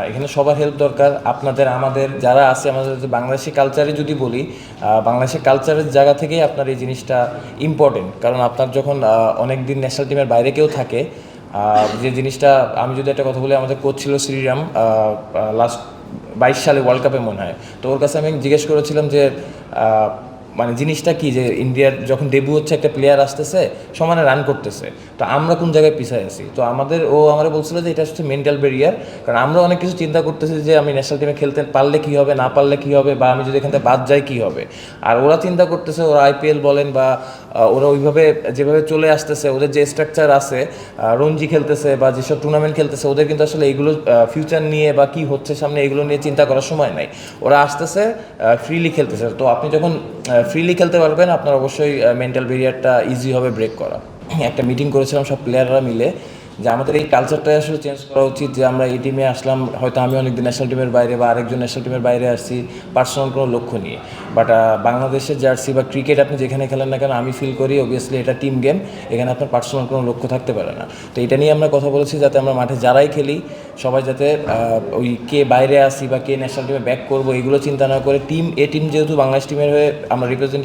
এখানে সবার হেল্প দরকার, আপনাদের আমাদের যারা আছে আমাদের বাংলাদেশি কালচারে যদি বলি, বাংলাদেশের কালচারের জায়গা থেকেই আপনার এই জিনিসটা ইম্পর্টেন্ট। কারণ আপনার যখন অনেক দিন ন্যাশনাল টিমের বাইরে কেউ থাকে, যে জিনিসটা আমি যদি একটা কথা বলি, আমাদের কোচ ছিল শ্রীরাম, লাস্ট 22 সালে ওয়ার্ল্ড কাপে মনে হয়। তো ওর কাছে আমি জিজ্ঞেস করেছিলাম যে মানে জিনিসটা কি, যে ইন্ডিয়ার যখন ডেবু হচ্ছে একটা প্লেয়ার আসতেছে সমানে রান করতেছে, তো আমরা কোন জায়গায় পিছিয়ে আছি। তো ও আমার বলছিল যে এটা হচ্ছে মেন্টাল ব্যারিয়ার। কারণ আমরা অনেক কিছু চিন্তা করতেছি যে আমি ন্যাশনাল টিমে খেলতে পারলে কী হবে, না পারলে কী হবে, বা আমি যদি এখান থেকে বাদ যাই কী হবে। আর ওরা চিন্তা করতেছে, ওরা আইপিএল বলেন বা ওরা ওইভাবে যেভাবে চলে আসতেছে, ওদের যে স্ট্রাকচার আছে, রঞ্জি খেলতেছে বা যেসব টুর্নামেন্ট খেলতেছে, ওদের কিন্তু আসলে এইগুলো ফিউচার নিয়ে বা কী হচ্ছে সামনে এগুলো নিয়ে চিন্তা করার সময় নাই। ওরা আসতেছে, ফ্রিলি খেলতেছে। তো আপনি যখন ফ্রিলি খেলতে পারবেন, আপনার অবশ্যই মেন্টাল ব্যারিয়ারটা ইজি হবে ব্রেক করা। একটা মিটিং করেছিলাম সব প্লেয়াররা মিলে, যে আমাদের এই কালচারটাই আসলে চেঞ্জ করা উচিত, যে আমরা এই টিমে আসলাম, হয়তো আমি অনেকদিন ন্যাশনাল টিমের বাইরে বা আরেকজন ন্যাশনাল টিমের বাইরে আসছি পার্সোনাল কোনো লক্ষ্য নিয়ে। বাট বাংলাদেশের জার্সি বা ক্রিকেট আপনি যেখানে খেলেন না কেন, আমি ফিল করি অবভিয়াসলি এটা টিম গেম, এখানে আপনার পার্সোনাল কোনো লক্ষ্য থাকতে পারে না। তো এটা নিয়ে আমরা কথা বলেছি, যাতে আমরা মাঠে যারাই খেলি সবাই যাতে ওই কে বাইরে আসি বা কে ন্যাশনাল টিমে ব্যাক করবো এগুলো চিন্তা না করে, টিম যেহেতু বাংলাদেশ টিমের হয়ে আমরা রিপ্রেজেন্ট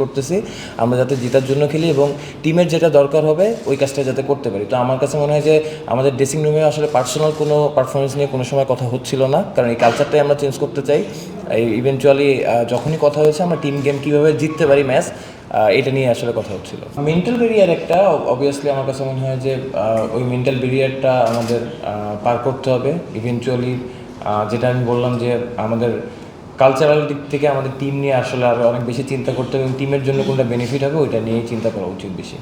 করতেছি, আমরা যাতে জেতার জন্য খেলি এবং টিমের যেটা দরকার হবে ওই কাজটা যাতে করতে পারি। তো আমার কাছে মনে হয় যে আমাদের ড্রেসিং রুমে আসলে পার্সোনাল কোনো পারফরমেন্স নিয়ে কোনো সময় কথা হচ্ছিল না, কারণ এই কালচারটাই আমরা চেঞ্জ করতে চাই। ইভেনচুয়ালি যখনই কথা হয়েছে আমরা টিম গেম কীভাবে জিততে পারি ম্যাচ, এটা নিয়ে আসলে কথা হচ্ছিল। মেন্টাল ব্যারিয়ার একটা অবভিয়াসলি আমার কাছে মনে হয় যে ওই মেন্টাল ব্যারিয়ারটা আমাদের পার করতে হবে। ইভেনচুয়ালি যেটা আমি বললাম যে আমাদের কালচারাল দিক থেকে আমাদের টিম নিয়ে আসলে আরও অনেক বেশি চিন্তা করতে হবে এবং টিমের জন্য কোনটা বেনিফিট হবে ওইটা নিয়েই চিন্তা করা উচিত বেশি।